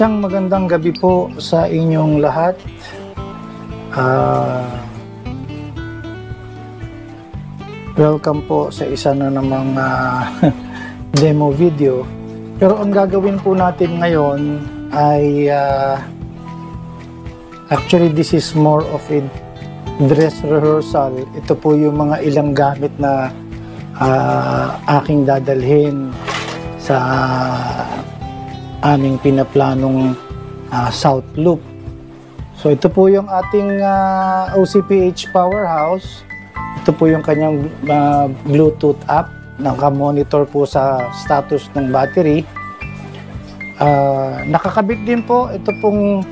Isang magandang gabi po sa inyong lahat. Welcome po sa isa na namang demo video. Pero ang gagawin po natin ngayon ay actually this is more of a dress rehearsal. Ito po yung mga ilang gamit na aking dadalhin sa aming pinaplanong South Loop. So ito po yung ating OCPH powerhouse. Ito po yung kanyang Bluetooth app. Naka-monitor po sa status ng battery. Nakakabit din po ito pong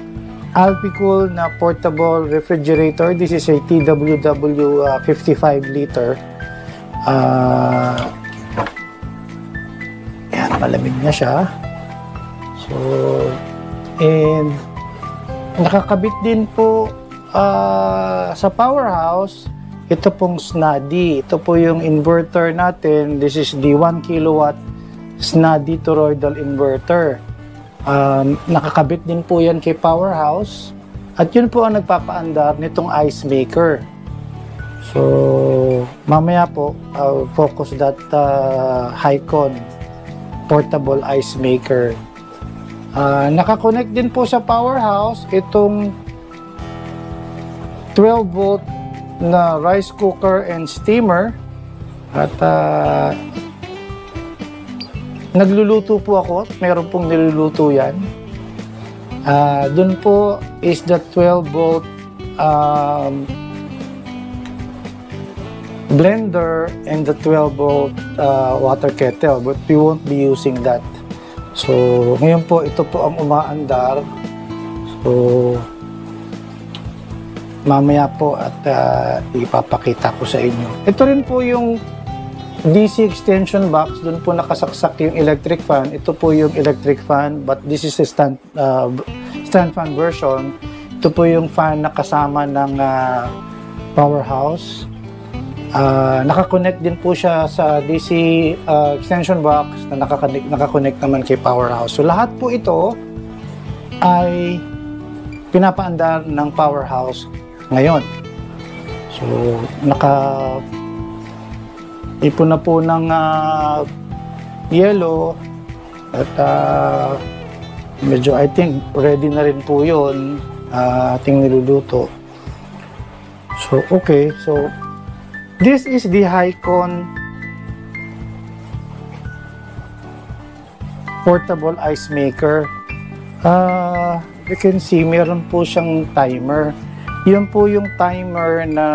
Alpicool na portable refrigerator. This is a TWW 55 liter. Yan, malamig na siya. So, and nakakabit din po sa powerhouse ito pong Snuddy. Ito po yung inverter natin. This is the 1 kilowatt Snuddy toroidal inverter. Nakakabit din po yan kay powerhouse. At yun po ang nagpapaandar nitong ice maker. So, mamaya po, I'll focus that Hycon portable ice maker. Nakakonect din po sa powerhouse itong 12 volt na rice cooker and steamer. At nagluluto po ako. Meron pong niluluto yan. Dun po is the 12 volt blender and the 12 volt water kettle, but we won't be using that. So ngayon po ito po ang umaandar. So mamaya po at ipapakita ko sa inyo. Ito rin po yung DC extension box. Doon po nakasaksak yung electric fan. Ito po yung electric fan, but this is a stand fan version. Ito po yung fan na kasama ng powerhouse. Nakakonect din po siya sa DC extension box na nakakonect naman kay powerhouse. So lahat po ito ay pinapaandar ng powerhouse ngayon. So ipon na po ng yellow at medyo I think ready na rin po yun ating niluluto. So okay, so this is the Hycon portable ice maker. You can see meron po siyang timer. Yun po yung timer na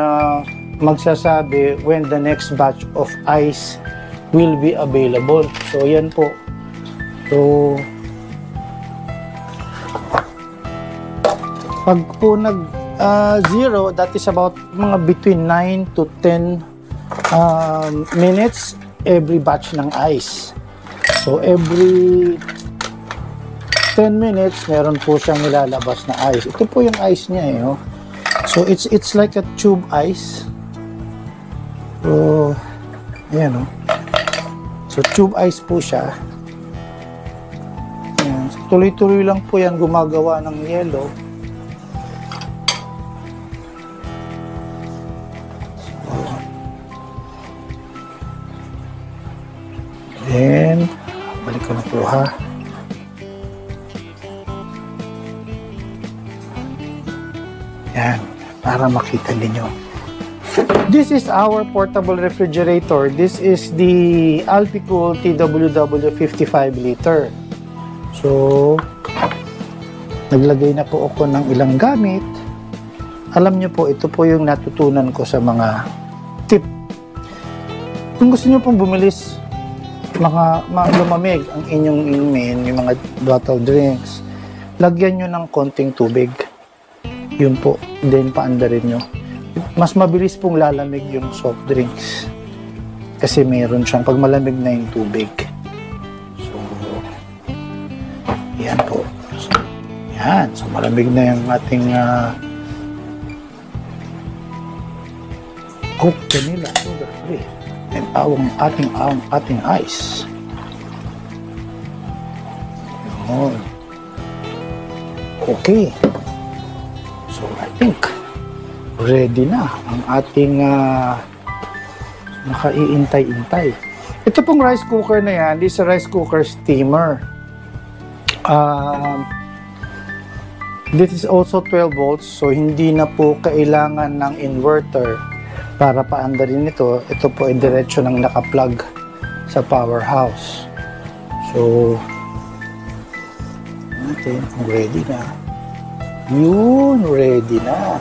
magsasabi when the next batch of ice will be available. So yan po. So pag po zero, that is about mga between 9 to 10 minutes every batch ng ice. So every 10 minutes meron po siyang nilalabas na ice. Ito po yung ice niya eh. Oh. So it's like a tube ice. So ayan oh. So tube ice po siya. Ayan. So, tuloy-tuloy lang po yan gumagawa ng yellow. Then, balik ko na po ha. Yan, para makita ninyo. This is our portable refrigerator. This is the Alpicool TWW 55 liter. So, naglagay na po ako ng ilang gamit. Alam nyo po, ito po yung natutunan ko sa mga tip. Kung gusto nyo pong bumilis lumamig ang inyong inumin, yung mga bottle drinks, lagyan nyo ng konting tubig. Yun po, then paandarin nyo. Mas mabilis pong lalamig yung soft drinks kasi meron siyang pag malamig na yung tubig. So yan po. So, yan, so malamig na yung ating Coke Vanilla Sugar Free and ating ice. Yun. Okay. So, I think ready na ang ating nakaiintay-intay. Ito pong rice cooker na yan, this is a rice cooker steamer. This is also 12 volts, so hindi na po kailangan ng inverter para paandarin ito. Ito po ay diretso ng naka-plug sa powerhouse. So, natin, ready na. Yun, ready na.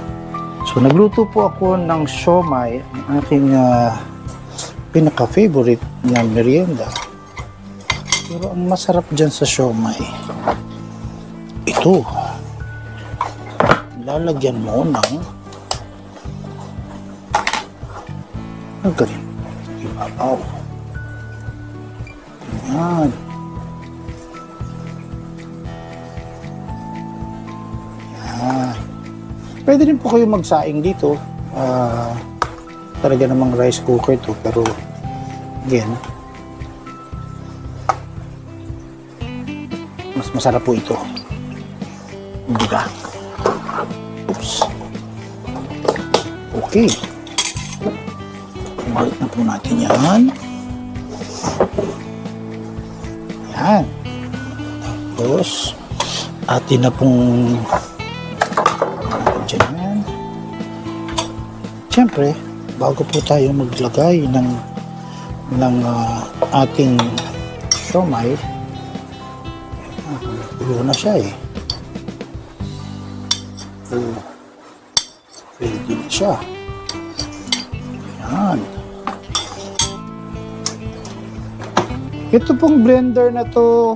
So, nagluto po ako ng siomai, ang aking pinaka-favorite na merienda. Pero ang masarap dyan sa siomai, ito. Lalagyan mo ng ganyan. Ibabaw. Ganyan. Yan. Pwede rin po kayo magsaing dito. Talaga namang rice cooker to, pero again, mas masarap po ito. Hindi ba? Oops. Okay. Balik na po natin yan. Yan. Tapos, atin na pong dyan. Siyempre, bago po tayo maglagay ng ating siomai, pulo na siya eh. Ready na siya. Yan. Ito pong blender na to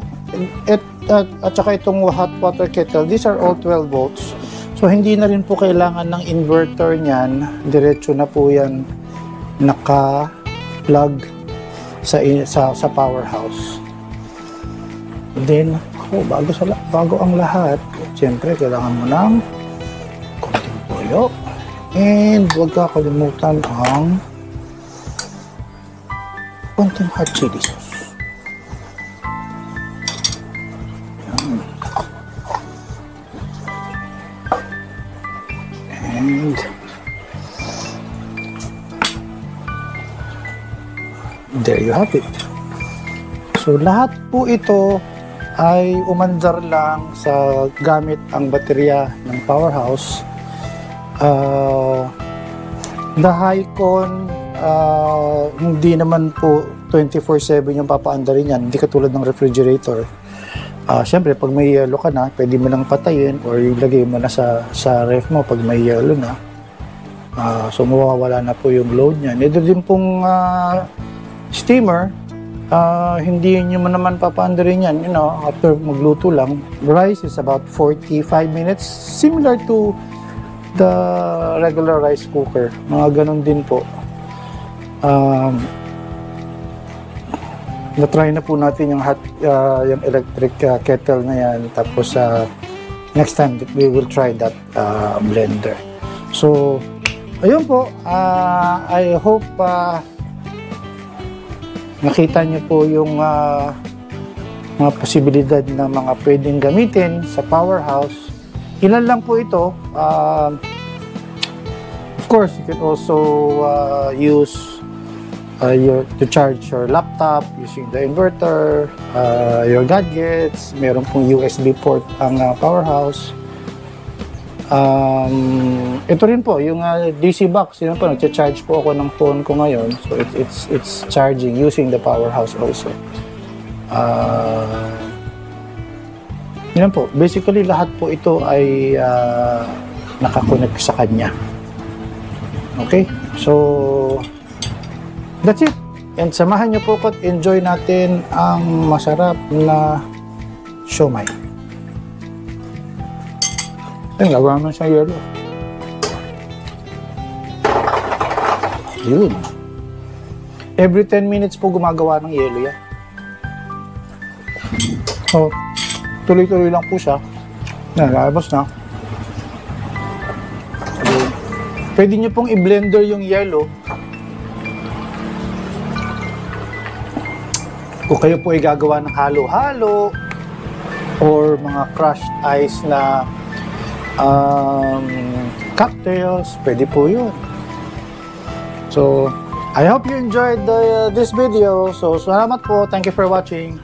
at saka itong hot water kettle, these are all 12 volts. So hindi na rin po kailangan ng inverter niyan. Diretso na po yan naka-plug sa powerhouse. Then, bago ang lahat, siyempre kailangan mo ng konting toyo. And huwag kakalimutan ang konting hot chili sauce. Yan. And there you have it. So lahat po ito ay umandar lang sa gamit ang baterya ng powerhouse. The Hycon, hindi naman po 24/7 yung papaandarin yan, hindi katulad ng refrigerator. Siyempre, pag may yelo ka na, pwede mo nang patayin or ilagay mo na sa ref mo pag may yelo na. So, mawawala na po yung load niyan. Ito din pong steamer, hindi nyo mo naman papaandarin yan, after magluto lang. Rice is about 45 minutes, similar to the regular rice cooker. Mga ganun din po. Na-try na po natin yung yung electric kettle na yan. Tapos next time we will try that blender. So, ayun po. I hope nakita nyo po yung mga posibilidad na mga pwedeng gamitin sa powerhouse. Ilan lang po ito. Of course, you can also use to charge your laptop using the inverter, your gadgets. Meron pong USB port ang powerhouse. Ito rin po, yung DC box. Yun po, nagcha-charge po ako ng phone ko ngayon. So, it's charging using the powerhouse also. Yan po, basically lahat po ito ay nakakonect sa kanya. Okay? So, that's it. And samahan niyo po ko at enjoy natin ang masarap na siomai. Ayun, gagawa naman siya yelo. Yun. Every 10 minutes po gumagawa ng yelo yan. So, tuloy-tuloy lang po siya. Nalabas na. Pwede nyo pong i-blender yung yelo. Kung kayo po ay gagawa ng halo-halo, or mga crushed ice na cocktails, pwede po yun. So, I hope you enjoyed this video. So, salamat po. Thank you for watching.